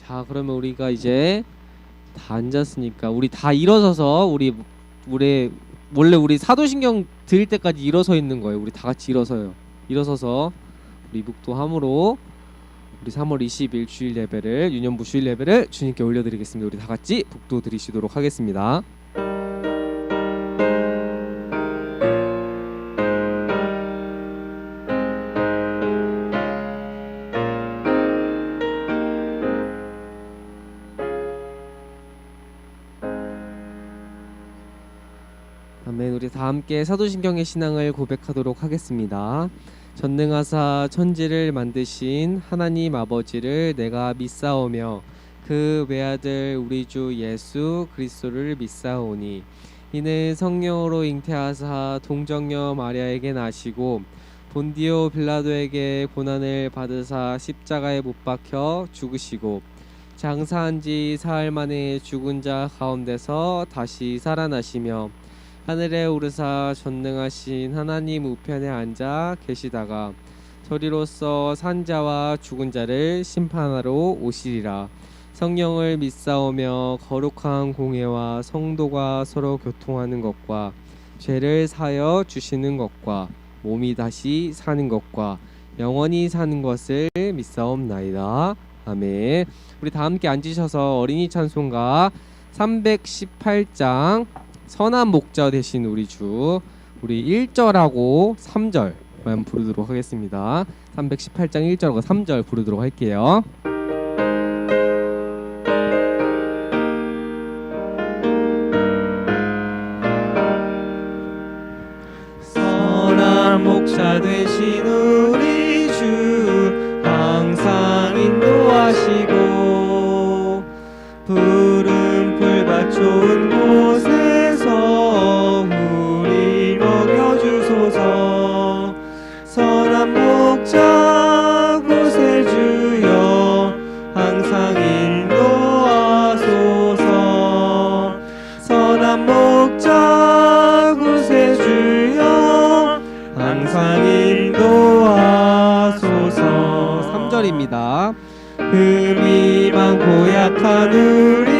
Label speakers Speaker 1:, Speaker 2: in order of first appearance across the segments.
Speaker 1: 자, 그러면 우리가 이제 다 앉았으니까 우리 다 일어서서 우리 원래 우리 사도신경 드릴 때까지 일어서 있는 거예요. 우리 다 같이 일어서요. 일어서서 우리 묵도함으로 우리 3월 20일 주일 예배를 유년부 주일 예배를 주님께 올려드리겠습니다. 우리 다 같이 묵도 드리시도록 하겠습니다. 아멘. 우리 다 함께 사도신경의 신앙을 고백하도록 하겠습니다. 전능하사 천지를 만드신 하나님 아버지를 내가 믿사오며 그 외아들 우리 주 예수 그리스도를 믿사오니 이는 성령으로 잉태하사 동정녀 마리아에게 나시고 본디오 빌라도에게 고난을 받으사 십자가에 못 박혀 죽으시고 장사한 지 사흘 만에 죽은 자 가운데서 다시 살아나시며 하늘에 오르사 전능하신 하나님 우편에 앉아 계시다가 저리로서 산자와 죽은 자를 심판하러 오시리라. 성령을 믿사오며 거룩한 공예와 성도가 서로 교통하는 것과 죄를 사여 주시는 것과 몸이 다시 사는 것과 영원히 사는 것을 믿사옵나이다. 아멘. 우리 다 함께 앉으셔서 어린이 찬송가 318장 선한 목자 되신 우리 주 우리 1절하고 3절만 부르도록 하겠습니다. 318장 1절하고 3절 부르도록 할게요.
Speaker 2: 선한 목자 되신 우리 주 항상 인도하시고 푸른 풀밭 좋은 곳에서 우리 먹여주소서. 선한 목자 곳에 주여 항상 인도하소서. 선한 목자 곳에 주여 항상 인도하소서.
Speaker 1: 3절입니다.
Speaker 2: 흠이 많고 약한 우리를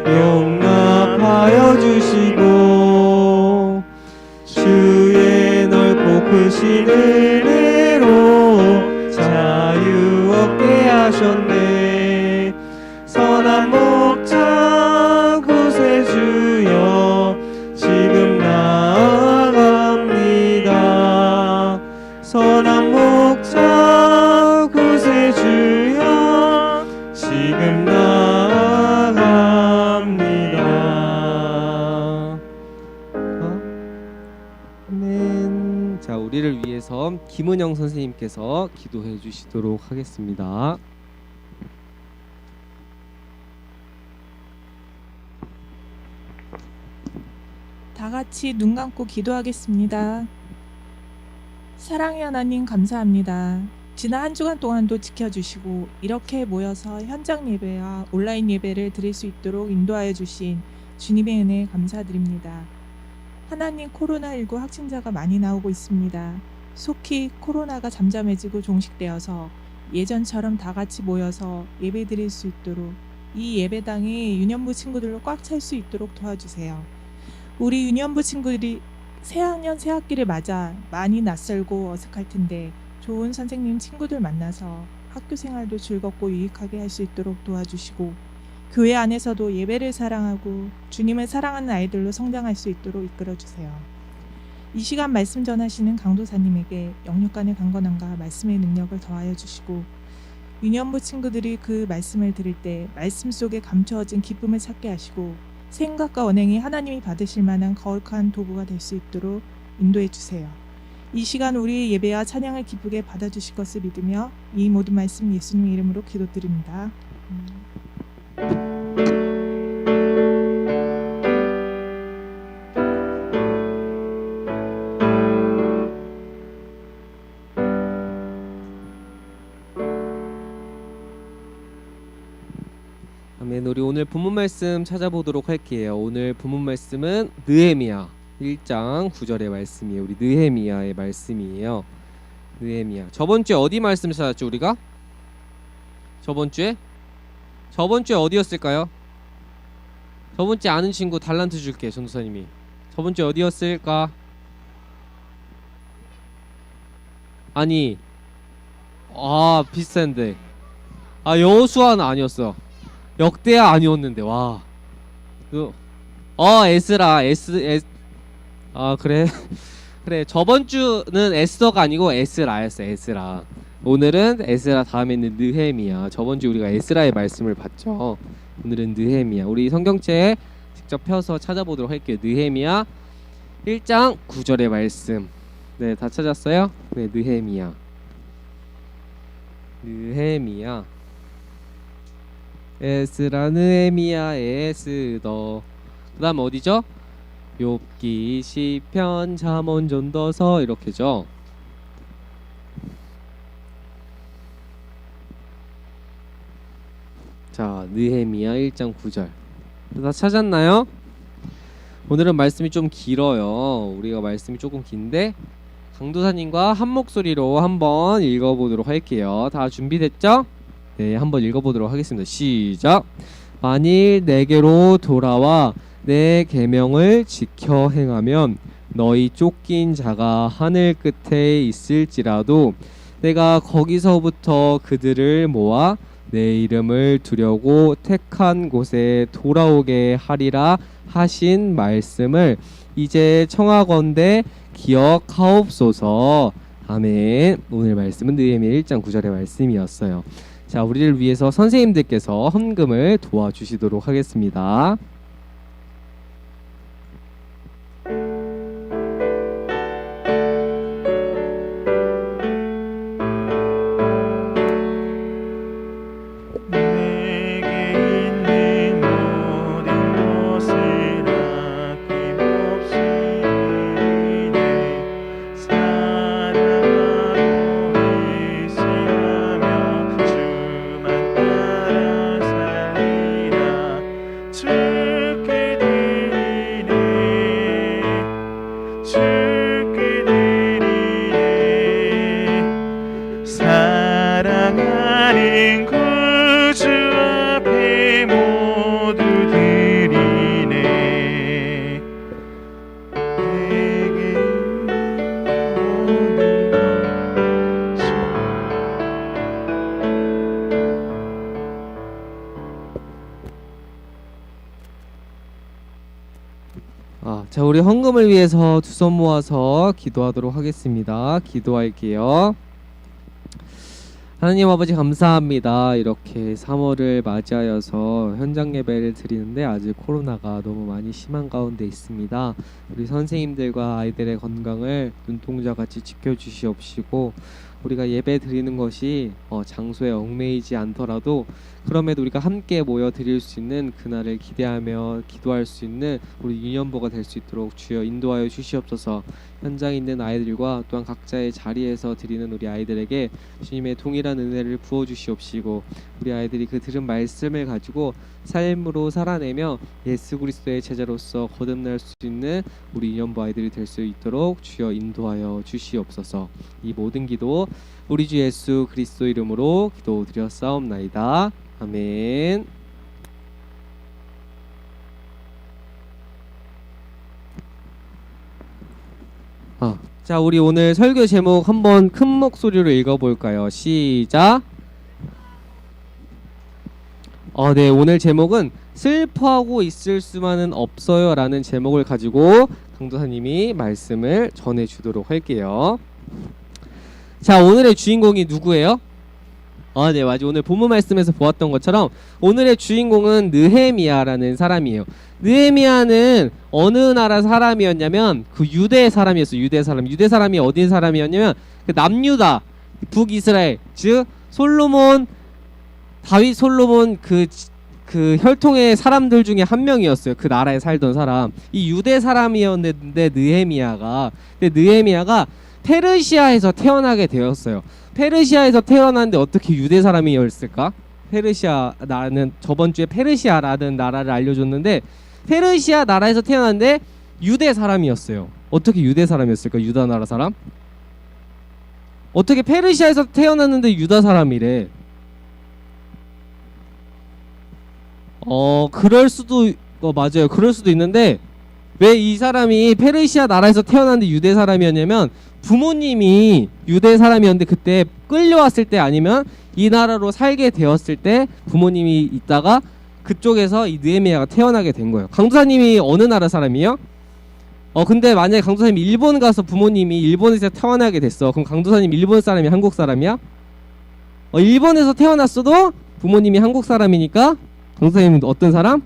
Speaker 2: 용납하여 주시고 주의 넓고 크신 은혜로 자유 얻게 하셨네. 선한 목자 곳에 주여 지금 나아갑니다. 선한 목자 곳에 주여 지금 나아갑니다.
Speaker 1: 아멘. 자, 우리를 위해서 김은영 선생님께서 기도해 주시도록 하겠습니다.
Speaker 3: 다 같이 눈 감고 기도하겠습니다. 사랑의 하나님 감사합니다. 지난 한 주간 동안도 지켜주시고 이렇게 모여서 현장 예배와 온라인 예배를 드릴 수 있도록 인도하여 주신 주님의 은혜에 감사드립니다. 하나님, 코로나19 확진자가 많이 나오고 있습니다. 속히 코로나가 잠잠해지고 종식되어서 예전처럼 다 같이 모여서 예배 드릴 수 있도록 이 예배당이 유년부 친구들로 꽉 찰 수 있도록 도와주세요. 우리 유년부 친구들이 새학년 새학기를 맞아 많이 낯설고 어색할 텐데 좋은 선생님 친구들 만나서 학교 생활도 즐겁고 유익하게 할 수 있도록 도와주시고 교회 안에서도 예배를 사랑하고 주님을 사랑하는 아이들로 성장할 수 있도록 이끌어주세요. 이 시간 말씀 전하시는 강도사님에게 영육간의 강건함과 말씀의 능력을 더하여 주시고 유년부 친구들이 그 말씀을 들을 때 말씀 속에 감추어진 기쁨을 찾게 하시고 생각과 언행이 하나님이 받으실 만한 거룩한 도구가 될 수 있도록 인도해 주세요. 이 시간 우리의 예배와 찬양을 기쁘게 받아주실 것을 믿으며 이 모든 말씀 예수님 이름으로 기도드립니다.
Speaker 1: 아멘. 우리 오늘 본문 말씀 찾아보도록 할게요. 오늘 본문 말씀은 느헤미야 1장 9절의 말씀이에요. 우리 느헤미야의 말씀이에요. 느헤미야. 저번 주에 어디 말씀 찾았죠 우리가? 저번 주에 저번 주에 어디였을까요? 저번 주에 아는 친구 달란트 줄게. 전도사님이 저번 주에 어디였을까? 아니 비슷한데 여호수아는 아니었어. 역대하 아니었는데 와. 에스라 그래. 그래 저번 주는 에스더가 아니고 에스라였어. 에스라. 오늘은 에스라 다음에는 느헤미야. 저번 주 우리가 에스라의 말씀을 봤죠. 오늘은 느헤미야. 우리 성경책 직접 펴서 찾아보도록 할게요. 느헤미야 1장 9절의 말씀. 네, 다 찾았어요? 네, 느헤미야. 에스라, 느헤미야, 에스더. 그다음 어디죠? 욥기, 시편, 잠언, 전도서 이렇게죠. 자, 느헤미야 1장 9절. 다 찾았나요? 오늘은 말씀이 좀 길어요. 우리가 말씀이 조금 긴데 강도사님과 한 목소리로 한번 읽어보도록 할게요. 다 준비됐죠? 네, 한번 읽어보도록 하겠습니다. 시작. 만일 내게로 돌아와 내 계명을 지켜 행하면 너희 쫓긴 자가 하늘 끝에 있을지라도 내가 거기서부터 그들을 모아 내 이름을 두려고 택한 곳에 돌아오게 하리라 하신 말씀을 이제 청하건대 기억하옵소서. 아멘. 오늘 말씀은 느헤미야 1장 9절의 말씀이었어요. 자, 우리를 위해서 선생님들께서 헌금을 도와주시도록 하겠습니다. 자, 우리 헌금을 위해서 두 손 모아서 기도하도록 하겠습니다. 기도할게요. 하나님 아버지 감사합니다. 이렇게 3월을 맞이하여서 현장 예배를 드리는데 아직 코로나가 너무 많이 심한 가운데 있습니다. 우리 선생님들과 아이들의 건강을 눈동자같이 지켜주시옵시고 우리가 예배 드리는 것이 장소에 얽매이지 않더라도 그럼에도 우리가 함께 모여 드릴 수 있는 그날을 기대하며 기도할 수 있는 우리 유년보가 될 수 있도록 주여 인도하여 주시옵소서. 현장에 있는 아이들과 또한 각자의 자리에서 드리는 우리 아이들에게 주님의 동일한 은혜를 부어주시옵시고 우리 아이들이 그 들은 말씀을 가지고 삶으로 살아내며 예수 그리스도의 제자로서 거듭날 수 있는 우리 유년보 아이들이 될 수 있도록 주여 인도하여 주시옵소서. 이 모든 기도 우리 주 예수 그리스도 이름으로 기도드렸사옵나이다. 아멘. 자, 우리 오늘 설교 제목 한번 큰 목소리로 읽어볼까요? 시작. 네, 오늘 제목은 슬퍼하고 있을 수만은 없어요 라는 제목을 가지고 강도사님이 말씀을 전해주도록 할게요. 자, 오늘의 주인공이 누구예요? 네, 맞아요. 오늘 본문 말씀에서 보았던 것처럼 오늘의 주인공은 느헤미야라는 사람이에요. 느헤미야는 어느 나라 사람이었냐면 그 유대 사람이었어요. 유대 사람이 어디 사람이었냐면 그 남유다, 북이스라엘, 즉 다윗 솔로몬 그 혈통의 사람들 중에 한 명이었어요. 그 나라에 살던 사람. 이 유대 사람이었는데 느헤미야가 페르시아에서 태어나게 되었어요. 페르시아에서 태어났는데 어떻게 유대 사람이었을까? 페르시아 나라는 저번 주에 페르시아라는 나라를 알려줬는데 페르시아 나라에서 태어났는데 유대 사람이었어요. 어떻게 유대 사람이었을까? 유다 나라 사람? 어떻게 페르시아에서 태어났는데 유다 사람이래? 그럴 수도 맞아요. 그럴 수도 있는데 왜 이 사람이 페르시아 나라에서 태어났는데 유대 사람이었냐면 부모님이 유대 사람이었는데 그때 끌려왔을 때 아니면 이 나라로 살게 되었을 때 부모님이 있다가 그쪽에서 이 느헤미야가 태어나게 된 거예요. 강도사님이 어느 나라 사람이에요? 근데 만약에 강도사님이 일본 가서 부모님이 일본에서 태어나게 됐어. 그럼 강도사님 일본 사람이 한국 사람이야? 일본에서 태어났어도 부모님이 한국 사람이니까 강도사님은 어떤 사람?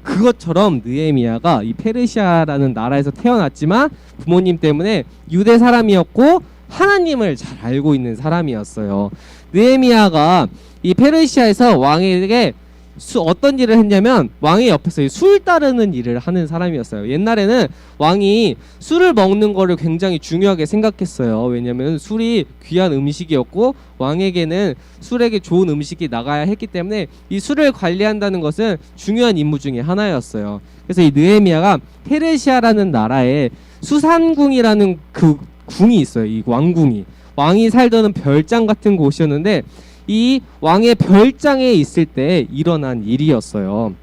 Speaker 1: 그것처럼 느헤미야가 이 페르시아라는 나라에서 태어났지만 부모님 때문에 유대 사람이었고 하나님을 잘 알고 있는 사람이었어요. 느헤미야가 이 페르시아에서 왕에게 어떤 일을 했냐면 왕의 옆에서 술 따르는 일을 하는 사람이었어요. 옛날에는 왕이 술을 먹는 거를 굉장히 중요하게 생각했어요. 왜냐면 술이 귀한 음식이었고 왕에게는 술에게 좋은 음식이 나가야 했기 때문에 이 술을 관리한다는 것은 중요한 임무 중에 하나였어요. 그래서 이 느헤미야가 페르시아라는 나라에 수산궁이라는 그 궁이 있어요. 이 왕궁이 왕이 살던 별장 같은 곳이었는데 이 왕의 별장에 있을 때 일어난 일이었어요.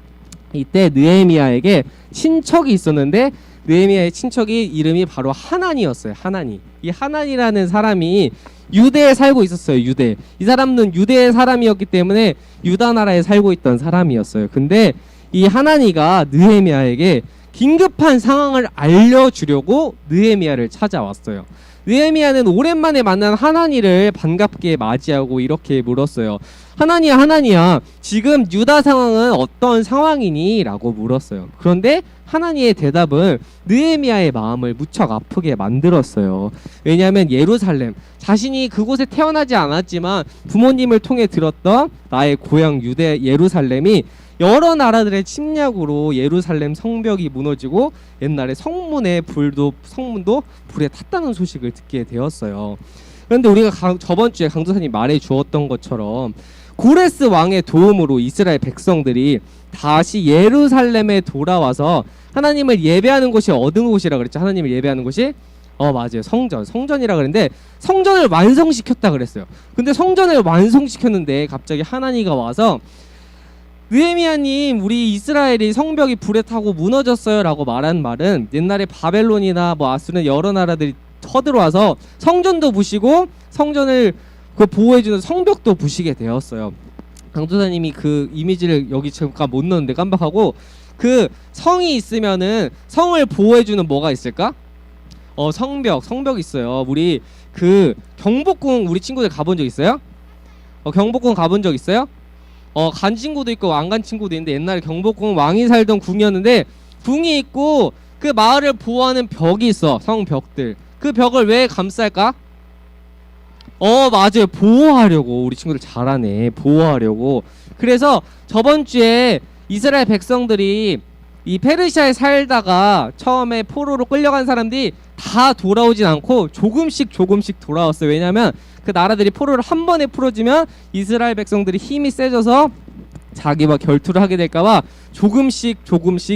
Speaker 1: 이때 느헤미야에게 친척이 있었는데 느헤미야의 친척이 이름이 바로 하나니였어요. 하나니. 이 하나니라는 사람이 유대에 살고 있었어요. 유대. 이 사람은 유대의 사람이었기 때문에 유다 나라에 살고 있던 사람이었어요. 근데 이 하나니가 느헤미야에게 긴급한 상황을 알려주려고 느헤미야를 찾아왔어요. 느헤미야는 오랜만에 만난 하나니를 반갑게 맞이하고 이렇게 물었어요. 하나니야, 지금 유다 상황은 어떤 상황이니? 라고 물었어요. 그런데 하나니의 대답은 느헤미야의 마음을 무척 아프게 만들었어요. 왜냐하면 예루살렘, 자신이 그곳에 태어나지 않았지만 부모님을 통해 들었던 나의 고향 유대 예루살렘이 여러 나라들의 침략으로 예루살렘 성벽이 무너지고 옛날에 성문도 불에 탔다는 소식을 듣게 되었어요. 그런데 우리가 저번 주에 강도사님 말해 주었던 것처럼 고레스 왕의 도움으로 이스라엘 백성들이 다시 예루살렘에 돌아와서 하나님을 예배하는 곳이 어느 곳이라 그랬죠? 하나님을 예배하는 곳이 맞아요. 성전이라 그랬는데 성전을 완성시켰다 그랬어요. 근데 성전을 완성시켰는데 갑자기 하나니가 와서 느헤미야님, 우리 이스라엘이 성벽이 불에 타고 무너졌어요 라고 말한 말은 옛날에 바벨론이나 아수르 여러 나라들이 쳐들어와서 성전도 부시고 성전을 보호해주는 성벽도 부시게 되었어요. 강도사님이 그 이미지를 여기 잠깐 못 넣었는데 깜빡하고, 그 성이 있으면은 성을 보호해주는 뭐가 있을까? 성벽 있어요. 우리 그 경복궁 우리 친구들 가본 적 있어요? 경복궁 가본 적 있어요? 간 친구도 있고 안 간 친구도 있는데 옛날에 경복궁 왕이 살던 궁이었는데 궁이 있고 그 마을을 보호하는 벽이 있어. 성벽들. 그 벽을 왜 감쌀까? 맞아요. 보호하려고. 우리 친구들 잘하네. 보호하려고. 그래서 저번 주에 이스라엘 백성들이 이 페르시아에 살다가 처음에 포로로 끌려간 사람들이 다 돌아오진 않고 조금씩 돌아왔어요. 왜냐하면 그 나라들이 포로를 한 번에 풀어주면 이스라엘 백성들이 힘이 세져서 자기와 결투를 하게 될까봐 조금씩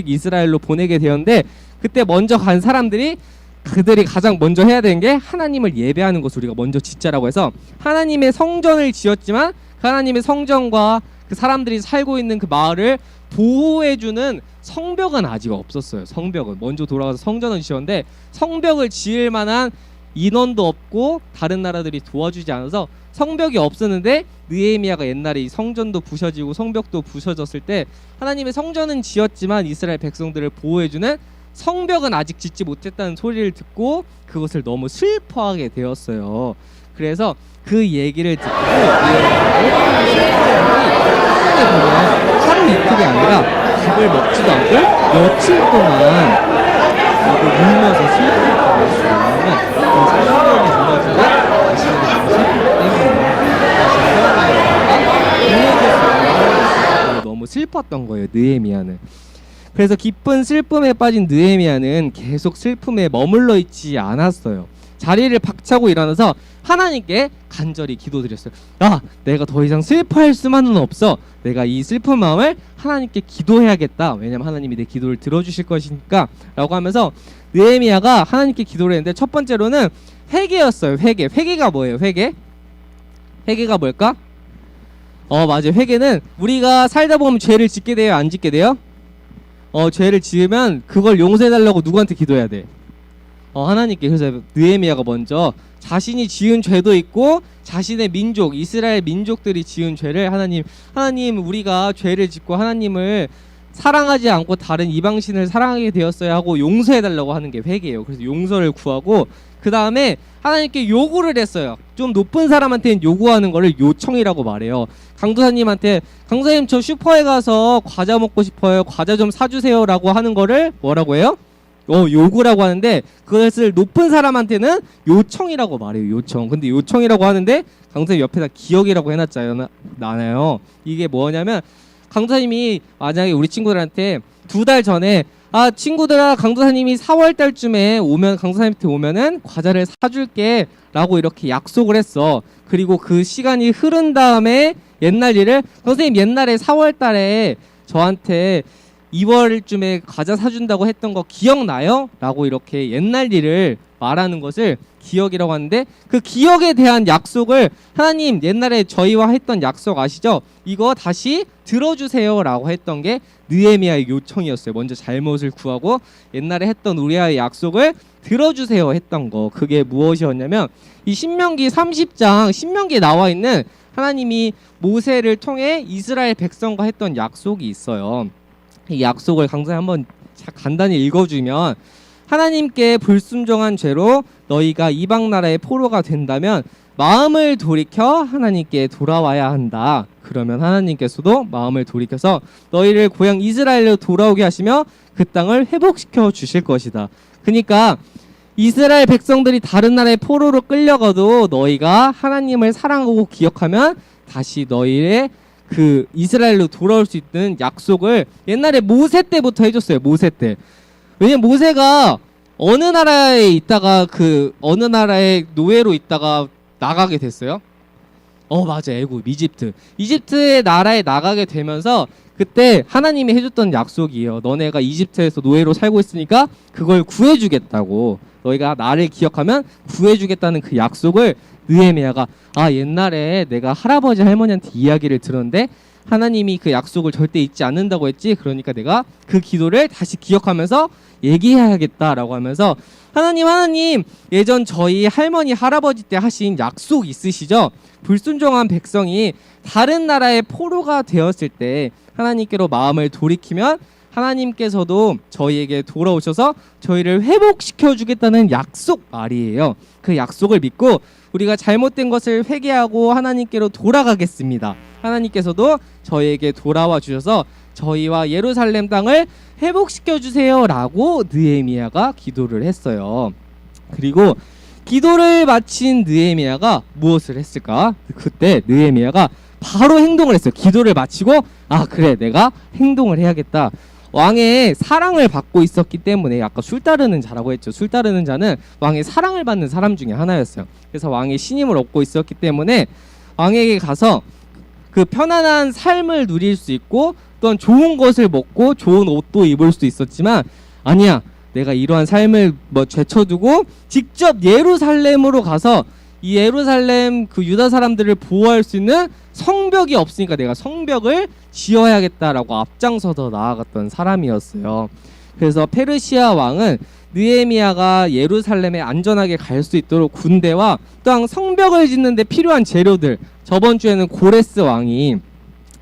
Speaker 1: 이스라엘로 보내게 되었는데, 그때 먼저 간 사람들이 그들이 가장 먼저 해야 되는 게 하나님을 예배하는 것을 우리가 먼저 짓자라고 해서 하나님의 성전을 지었지만 그 하나님의 성전과 그 사람들이 살고 있는 그 마을을 보호해주는 성벽은 아직 없었어요. 성벽은 먼저 돌아가서 성전을 지었는데 성벽을 지을 만한 인원도 없고 다른 나라들이 도와주지 않아서 성벽이 없었는데, 느헤미야가 옛날에 이 성전도 부셔지고 성벽도 부셔졌을 때 하나님의 성전은 지었지만 이스라엘 백성들을 보호해주는 성벽은 아직 짓지 못했다는 소리를 듣고 그것을 너무 슬퍼하게 되었어요. 그래서 그 얘기를 듣고 하루 이틀이 아니라 밥을 먹지도 않고 며칠 동안 울면서 슬퍼했다고 했어요. 왜냐면 그 성벽이 무너지고 자신에게 너무 슬프기 때문에 너무 슬펐던 거예요. 느헤미야는. 그래서 깊은 슬픔에 빠진 느헤미야는 계속 슬픔에 머물러 있지 않았어요. 자리를 박차고 일어나서 하나님께 간절히 기도드렸어요. 내가 더 이상 슬퍼할 수만은 없어. 내가 이 슬픈 마음을 하나님께 기도해야겠다. 왜냐면 하나님이 내 기도를 들어주실 것이니까 라고 하면서 느헤미야가 하나님께 기도를 했는데, 첫 번째로는 회개였어요. 회개가 뭐예요? 회개가 뭘까? 맞아요. 회개는 우리가 살다 보면 죄를 짓게 돼요, 안 짓게 돼요? 죄를 지으면 그걸 용서해달라고 누구한테 기도해야 돼? 하나님께. 그래서 느헤미야가 먼저 자신이 지은 죄도 있고 자신의 민족, 이스라엘 민족들이 지은 죄를 하나님 우리가 죄를 짓고 하나님을 사랑하지 않고 다른 이방신을 사랑하게 되었어야 하고 용서해달라고 하는 게 회개예요. 그래서 용서를 구하고 그 다음에 하나님께 요구를 했어요. 좀 높은 사람한테는 요구하는 거를 요청이라고 말해요. 강도사님한테 강도사님 저 슈퍼에 가서 과자 먹고 싶어요. 과자 좀 사주세요 라고 하는 거를 뭐라고 해요? 요구라고 하는데 그것을 높은 사람한테는 요청이라고 말해요. 요청. 근데 요청이라고 하는데 강도사님 옆에다 기억이라고 해놨잖아요. 이게 뭐냐면 강도사님이 만약에 우리 친구들한테 2달 전에 친구들아 강도사님이 4월 달쯤에 오면 강도사님한테 오면은 과자를 사줄게 라고 이렇게 약속을 했어. 그리고 그 시간이 흐른 다음에 옛날 일을 선생님 옛날에 4월 달에 저한테 2월쯤에 과자 사준다고 했던 거 기억나요? 라고 이렇게 옛날 일을 말하는 것을 기억이라고 하는데 그 기억에 대한 약속을 하나님 옛날에 저희와 했던 약속 아시죠? 이거 다시 들어주세요 라고 했던 게 느헤미야의 요청이었어요. 먼저 잘못을 구하고 옛날에 했던 우리와의 약속을 들어주세요 했던 거. 그게 무엇이었냐면 이 신명기 30장 신명기에 나와 있는 하나님이 모세를 통해 이스라엘 백성과 했던 약속이 있어요. 이 약속을 강사님 한번 간단히 읽어주면 하나님께 불순종한 죄로 너희가 이방 나라의 포로가 된다면 마음을 돌이켜 하나님께 돌아와야 한다. 그러면 하나님께서도 마음을 돌이켜서 너희를 고향 이스라엘로 돌아오게 하시며 그 땅을 회복시켜 주실 것이다. 그러니까 이스라엘 백성들이 다른 나라의 포로로 끌려가도 너희가 하나님을 사랑하고 기억하면 다시 너희의 그 이스라엘로 돌아올 수 있는 약속을 옛날에 모세 때부터 해줬어요. 모세 때. 왜냐면 모세가 어느 나라에 있다가 어느 나라의 노예로 있다가 나가게 됐어요? 맞아. 애굽, 이집트의 나라에 나가게 되면서 그때 하나님이 해줬던 약속이에요. 너네가 이집트에서 노예로 살고 있으니까 그걸 구해주겠다고. 너희가 나를 기억하면 구해주겠다는 그 약속을 느헤미야가 옛날에 내가 할아버지 할머니한테 이야기를 들었는데 하나님이 그 약속을 절대 잊지 않는다고 했지. 그러니까 내가 그 기도를 다시 기억하면서 얘기해야겠다라고 하면서 하나님 예전 저희 할머니 할아버지 때 하신 약속 있으시죠? 불순종한 백성이 다른 나라의 포로가 되었을 때 하나님께로 마음을 돌이키면 하나님께서도 저희에게 돌아오셔서 저희를 회복시켜 주겠다는 약속 말이에요. 그 약속을 믿고 우리가 잘못된 것을 회개하고 하나님께로 돌아가겠습니다. 하나님께서도 저희에게 돌아와 주셔서 저희와 예루살렘 땅을 회복시켜 주세요 라고 느헤미야가 기도를 했어요. 그리고 기도를 마친 느헤미야가 무엇을 했을까? 그때 느헤미야가 바로 행동을 했어요. 기도를 마치고 그래 내가 행동을 해야겠다. 왕의 사랑을 받고 있었기 때문에 아까 술 따르는 자라고 했죠. 술 따르는 자는 왕의 사랑을 받는 사람 중에 하나였어요. 그래서 왕의 신임을 얻고 있었기 때문에 왕에게 가서 그 편안한 삶을 누릴 수 있고 또한 좋은 것을 먹고 좋은 옷도 입을 수 있었지만 아니야 내가 이러한 삶을 제쳐두고 직접 예루살렘으로 가서 이 예루살렘 그 유다 사람들을 보호할 수 있는 성벽이 없으니까 내가 성벽을 지어야겠다라고 앞장서서 나아갔던 사람이었어요. 그래서 페르시아 왕은 느헤미야가 예루살렘에 안전하게 갈 수 있도록 군대와 또한 성벽을 짓는 데 필요한 재료들, 저번 주에는 고레스 왕이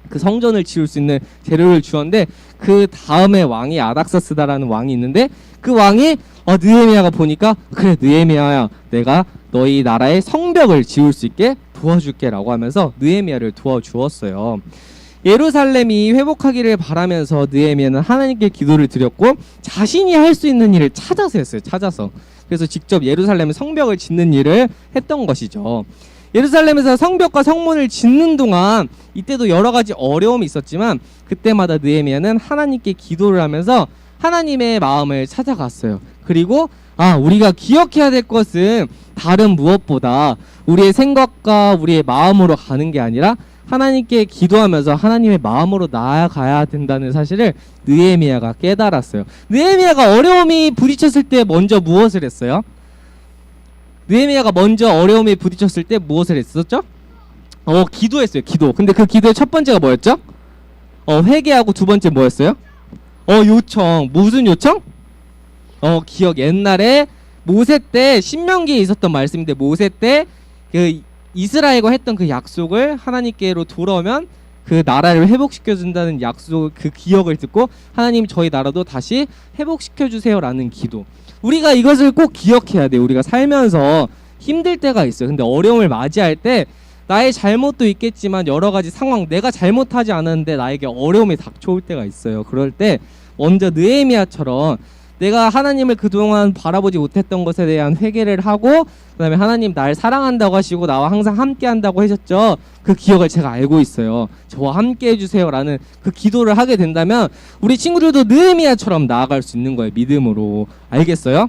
Speaker 1: 그 성전을 지을 수 있는 재료를 주었는데 그 다음에 왕이 아닥사스다라는 왕이 있는데 그 왕이 느헤미야가 보니까 그래 느헤미야야 내가 너희 나라의 성벽을 지을 수 있게 도와줄게 라고 하면서 느헤미야를 도와주었어요. 예루살렘이 회복하기를 바라면서 느헤미야는 하나님께 기도를 드렸고 자신이 할 수 있는 일을 찾아서 했어요. 찾아서. 그래서 직접 예루살렘에 성벽을 짓는 일을 했던 것이죠. 예루살렘에서 성벽과 성문을 짓는 동안 이때도 여러 가지 어려움이 있었지만 그때마다 느헤미야는 하나님께 기도를 하면서 하나님의 마음을 찾아갔어요. 그리고 우리가 기억해야 될 것은 다른 무엇보다 우리의 생각과 우리의 마음으로 가는 게 아니라 하나님께 기도하면서 하나님의 마음으로 나아가야 된다는 사실을 느헤미야가 깨달았어요. 느헤미야가 어려움이 부딪혔을 때 먼저 무엇을 했어요? 느헤미야가 먼저 어려움에 부딪혔을 때 무엇을 했었죠? 기도했어요. 기도. 근데 그 기도의 첫 번째가 뭐였죠? 회개하고 두 번째 뭐였어요? 요청. 무슨 요청? 기억. 옛날에 모세 때 신명기에 있었던 말씀인데 모세 때 그 이스라엘과 했던 그 약속을 하나님께로 돌아오면 그 나라를 회복시켜 준다는 약속, 그 기억을 듣고 하나님 저희 나라도 다시 회복시켜 주세요라는 기도. 우리가 이것을 꼭 기억해야 돼요. 우리가 살면서 힘들 때가 있어요. 근데 어려움을 맞이할 때 나의 잘못도 있겠지만 여러 가지 상황, 내가 잘못하지 않았는데 나에게 어려움이 닥쳐올 때가 있어요. 그럴 때 먼저 느헤미야처럼 내가 하나님을 그동안 바라보지 못했던 것에 대한 회개를 하고, 그다음에 하나님 날 사랑한다고 하시고 나와 항상 함께 한다고 하셨죠. 그 기억을 제가 알고 있어요. 저와 함께 해주세요 라는 그 기도를 하게 된다면 우리 친구들도 느헤미야처럼 나아갈 수 있는 거예요. 믿음으로. 알겠어요?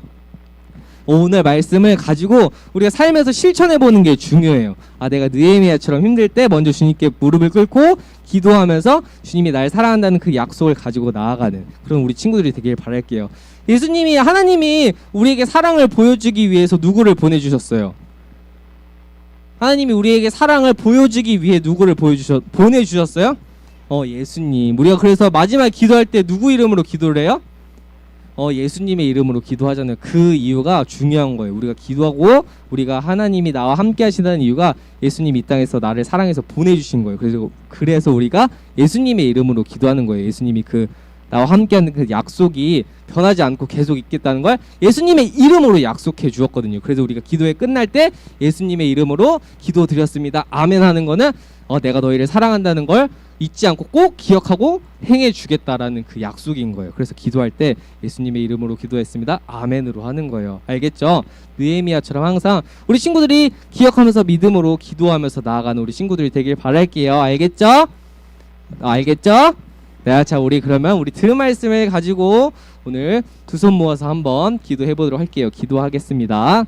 Speaker 1: 오늘 말씀을 가지고 우리가 삶에서 실천해 보는 게 중요해요. 내가 느헤미야처럼 힘들 때 먼저 주님께 무릎을 꿇고 기도하면서 주님이 날 사랑한다는 그 약속을 가지고 나아가는 그런 우리 친구들이 되길 바랄게요. 예수님이, 하나님이 우리에게 사랑을 보여주기 위해서 누구를 보내주셨어요? 하나님이 우리에게 사랑을 보여주기 위해 누구를 보내주셨어요? 예수님. 우리가 그래서 마지막 기도할 때 누구 이름으로 기도를 해요? 예수님의 이름으로 기도하잖아요. 그 이유가 중요한 거예요. 우리가 기도하고 우리가 하나님이 나와 함께 하신다는 이유가 예수님이 이 땅에서 나를 사랑해서 보내주신 거예요. 그래서 우리가 예수님의 이름으로 기도하는 거예요. 예수님이 그 나와 함께하는 그 약속이 변하지 않고 계속 있겠다는 걸 예수님의 이름으로 약속해 주었거든요. 그래서 우리가 기도회 끝날 때 예수님의 이름으로 기도 드렸습니다. 아멘 하는 거는 내가 너희를 사랑한다는 걸 잊지 않고 꼭 기억하고 행해 주겠다라는 그 약속인 거예요. 그래서 기도할 때 예수님의 이름으로 기도했습니다. 아멘으로 하는 거예요. 알겠죠? 느헤미야처럼 항상 우리 친구들이 기억하면서 믿음으로 기도하면서 나아가는 우리 친구들이 되길 바랄게요. 알겠죠? 알겠죠? 네, 자, 우리 그러면 우리 들은 말씀을 가지고 오늘 두 손 모아서 한번 기도해 보도록 할게요. 기도하겠습니다.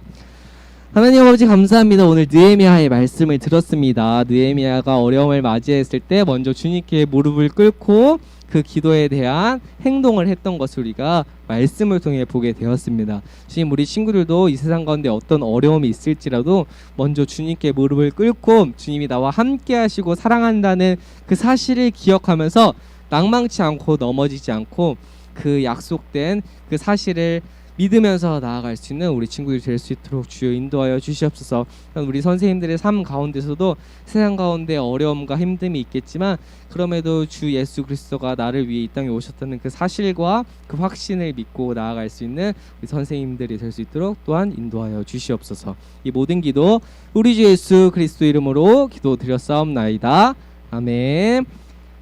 Speaker 1: 하나님 아버지 감사합니다. 오늘 느헤미야의 말씀을 들었습니다. 느헤미야가 어려움을 맞이했을 때 먼저 주님께 무릎을 꿇고 그 기도에 대한 행동을 했던 것을 우리가 말씀을 통해 보게 되었습니다. 주님, 우리 친구들도 이 세상 가운데 어떤 어려움이 있을지라도 먼저 주님께 무릎을 꿇고 주님이 나와 함께 하시고 사랑한다는 그 사실을 기억하면서 낭망치 않고 넘어지지 않고 그 약속된 그 사실을 믿으면서 나아갈 수 있는 우리 친구들이 될 수 있도록 주여 인도하여 주시옵소서. 우리 선생님들의 삶 가운데서도 세상 가운데 어려움과 힘듦이 있겠지만 그럼에도 주 예수 그리스도가 나를 위해 이 땅에 오셨다는 그 사실과 그 확신을 믿고 나아갈 수 있는 우리 선생님들이 될 수 있도록 또한 인도하여 주시옵소서. 이 모든 기도 우리 주 예수 그리스도 이름으로 기도드렸사옵나이다. 아멘.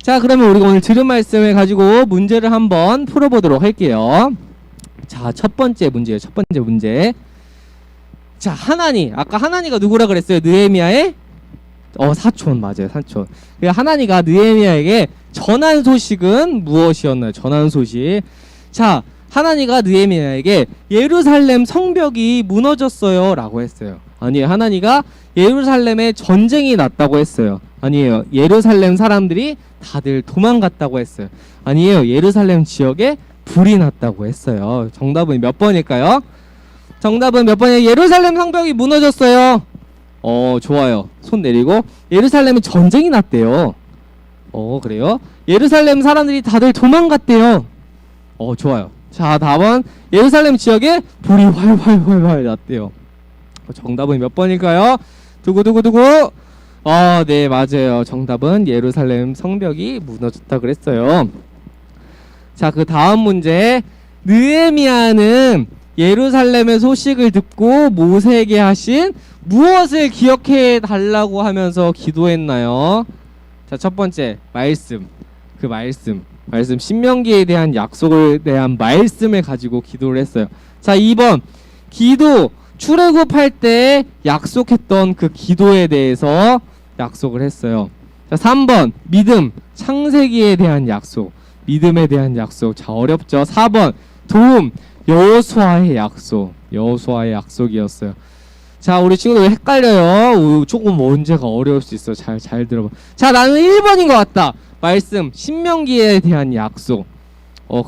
Speaker 1: 자, 그러면 우리가 오늘 들은 말씀을 가지고 문제를 한번 풀어보도록 할게요. 자, 첫 번째 문제예요. 첫 번째 문제. 자, 하나니. 아까 하나니가 누구라 그랬어요? 느헤미야의 사촌. 맞아요. 사촌. 하나니가 느헤미야에게 전한 소식은 무엇이었나요? 전한 소식. 자, 하나니가 느헤미야에게 예루살렘 성벽이 무너졌어요 라고 했어요. 아니에요. 하나니가 예루살렘에 전쟁이 났다고 했어요. 아니에요. 예루살렘 사람들이 다들 도망갔다고 했어요. 아니에요. 예루살렘 지역에 불이 났다고 했어요. 정답은 몇 번일까요? 정답은 몇 번이에요? 예루살렘 성벽이 무너졌어요. 좋아요. 손 내리고. 예루살렘에 전쟁이 났대요. 그래요? 예루살렘 사람들이 다들 도망갔대요. 좋아요. 자, 다음은 예루살렘 지역에 불이 활활활활 났대요. 정답은 몇 번일까요? 두구두구두구. 네, 맞아요. 정답은 예루살렘 성벽이 무너졌다 그랬어요. 자, 그 다음 문제. 느헤미야는 예루살렘의 소식을 듣고 모세에게 하신 무엇을 기억해 달라고 하면서 기도했나요? 자, 첫 번째 말씀. 그 말씀 신명기에 대한 약속에 대한 말씀을 가지고 기도를 했어요. 자, 2번 기도. 출애굽할 때 약속했던 그 기도에 대해서 약속을 했어요. 자, 3번 믿음. 창세기에 대한 약속. 믿음에 대한 약속. 자, 어렵죠. 4번 도움. 여호수아의 약속. 여호수아의 약속이었어요. 자, 우리 친구들 헷갈려요. 조금 문제가 어려울 수 있어. 잘 들어봐. 자, 나는 1번인 것 같다. 말씀 신명기에 대한 약속.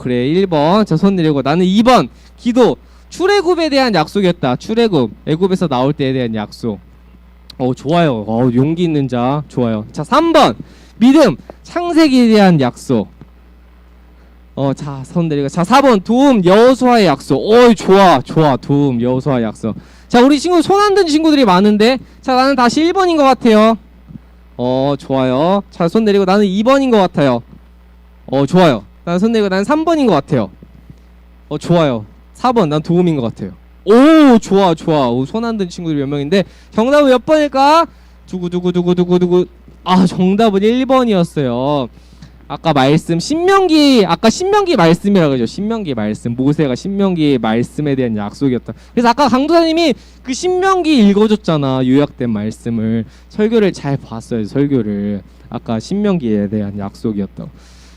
Speaker 1: 그래 1번. 자, 손 내리고. 나는 2번 기도. 출애굽에 대한 약속이었다. 출애굽 애굽에서 나올 때에 대한 약속. 좋아요. 용기 있는 자 좋아요. 자 3번 믿음 창세기에 대한 약속. 자 손 내리고. 자 4번 도움 여호수아의 약속. 좋아 도움 여호수아의 약속. 자 우리 친구 손 안 든 친구들이 많은데, 자 나는 다시 1번인 것 같아요. 좋아요. 자 손 내리고. 나는 2번인 것 같아요. 좋아요. 나는 손 내리고. 나는 3번인 것 같아요. 좋아요. 4번 난 도움인 것 같아요. 좋아. 손 안 든 친구들이 몇 명인데 정답은 몇 번일까? 두구두구두구두구두구. 정답은 1번이었어요. 아까 말씀 신명기, 아까 신명기 말씀이라고 하죠. 신명기 말씀, 모세가 신명기 말씀에 대한 약속이었다. 그래서 아까 강도사님이 그 신명기 읽어줬잖아. 요약된 말씀을. 설교를 잘 봤어요. 설교를. 아까 신명기에 대한 약속이었다고.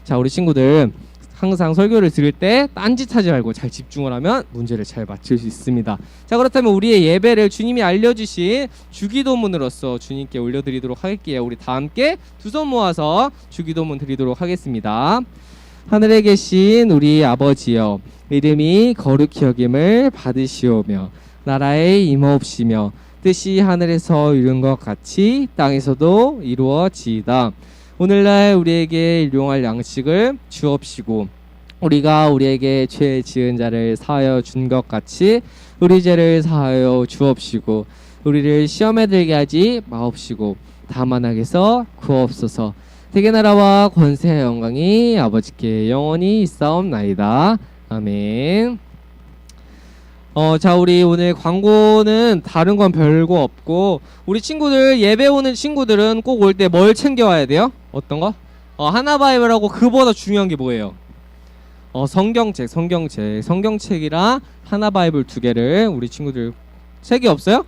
Speaker 1: 자 우리 친구들 항상 설교를 들을 때 딴짓하지 말고 잘 집중을 하면 문제를 잘 맞출 수 있습니다. 자 그렇다면 우리의 예배를 주님이 알려주신 주기도문으로서 주님께 올려드리도록 할게요. 우리 다 함께 두 손 모아서 주기도문 드리도록 하겠습니다. 하늘에 계신 우리 아버지여, 이름이 거룩히 여김을 받으시오며 나라의 임하옵시며 뜻이 하늘에서 이룬 것 같이 땅에서도 이루어지이다. 오늘날 우리에게 일용할 양식을 주옵시고 우리가 우리에게 죄 지은 자를 사하여 준 것 같이 우리 죄를 사하여 주옵시고 우리를 시험에 들게 하지 마옵시고 다만 악에서 구하옵소서. 대개 나라와 권세와 영광이 아버지께 영원히 있사옵나이다. 아멘. 자 우리 오늘 광고는 다른 건 별거 없고, 우리 친구들 예배 오는 친구들은 꼭 올 때 뭘 챙겨와야 돼요? 어떤 거? 하나바이블하고 그보다 중요한 게 뭐예요? 성경책이랑 하나바이블 2개를 우리 친구들. 책이 없어요?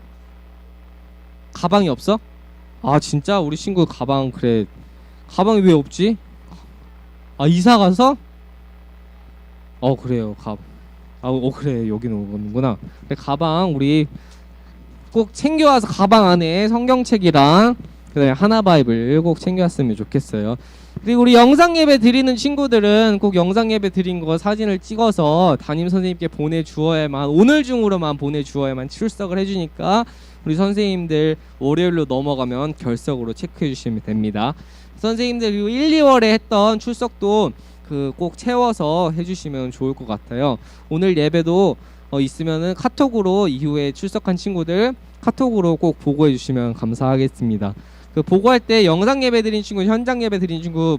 Speaker 1: 가방이 없어? 진짜? 우리 친구 가방. 그래 가방이 왜 없지? 이사 가서? 그래요. 그래 여기는 오는구나. 그래 가방 우리 꼭 챙겨와서 가방 안에 성경책이랑 그다음에 하나바이블 꼭 챙겨왔으면 좋겠어요. 그리고 우리 영상 예배 드리는 친구들은 꼭 영상 예배 드린 거 사진을 찍어서 담임 선생님께 보내주어야만, 오늘 중으로만 보내주어야만 출석을 해주니까 우리 선생님들 월요일로 넘어가면 결석으로 체크해 주시면 됩니다. 선생님들 그리고 1, 2월에 했던 출석도 꼭 채워서 해주시면 좋을 것 같아요. 오늘 예배도 있으면은 카톡으로 이후에 출석한 친구들 카톡으로 꼭 보고해 주시면 감사하겠습니다. 보고할 때 영상 예배 드린 친구, 현장 예배 드린 친구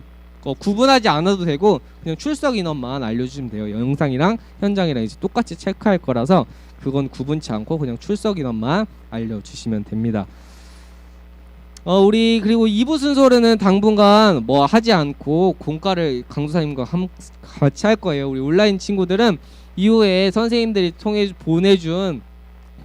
Speaker 1: 구분하지 않아도 되고 그냥 출석 인원만 알려주시면 돼요. 영상이랑 현장이랑 이제 똑같이 체크할 거라서 그건 구분치 않고 그냥 출석 인원만 알려주시면 됩니다. 우리 그리고 2부 순서로는 당분간 뭐 하지 않고 공과를 강도사님과 같이 할 거예요. 우리 온라인 친구들은 이후에 선생님들이 통해 보내준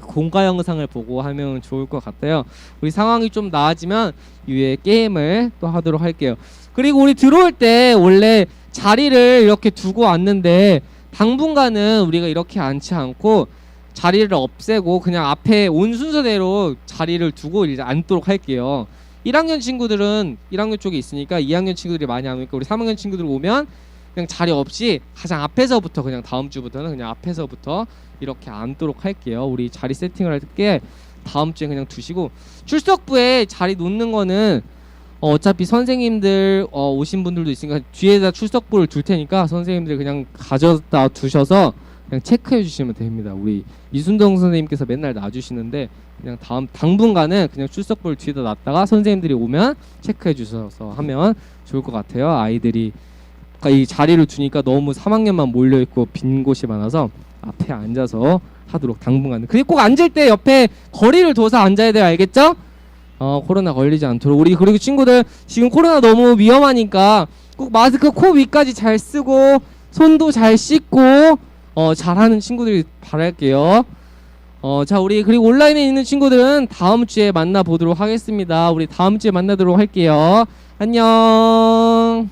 Speaker 1: 공과 영상을 보고 하면 좋을 것 같아요. 우리 상황이 좀 나아지면 이후에 게임을 또 하도록 할게요. 그리고 우리 들어올 때 원래 자리를 이렇게 두고 왔는데 당분간은 우리가 이렇게 앉지 않고 자리를 없애고 그냥 앞에 온 순서대로 자리를 두고 이제 앉도록 할게요. 1학년 친구들은 1학년 쪽에 있으니까 2학년 친구들이 많이 안 오니까 우리 3학년 친구들 오면 그냥 자리 없이 가장 앞에서부터 그냥 다음 주부터는 그냥 앞에서부터 이렇게 앉도록 할게요. 우리 자리 세팅을 할 때 다음 주에 그냥 두시고, 출석부에 자리 놓는 거는 어차피 선생님들 오신 분들도 있으니까 뒤에다 출석부를 둘 테니까 선생님들 그냥 가져다 두셔서 그냥 체크해 주시면 됩니다. 우리 이순동 선생님께서 맨날 놔주시는데 그냥 당분간은 그냥 출석부를 뒤에다 놨다가 선생님들이 오면 체크해 주셔서 하면 좋을 것 같아요. 아이들이 이 자리를 두니까 너무 3학년만 몰려있고 빈 곳이 많아서 앞에 앉아서 하도록 당분간은. 그리고 꼭 앉을 때 옆에 거리를 둬서 앉아야 돼요. 알겠죠? 코로나 걸리지 않도록. 우리 그리고 친구들 지금 코로나 너무 위험하니까 꼭 마스크 코 위까지 잘 쓰고 손도 잘 씻고 잘하는 친구들이 바랄게요. 자 우리 그리고 온라인에 있는 친구들은 다음 주에 만나보도록 하겠습니다. 우리 다음 주에 만나도록 할게요. 안녕.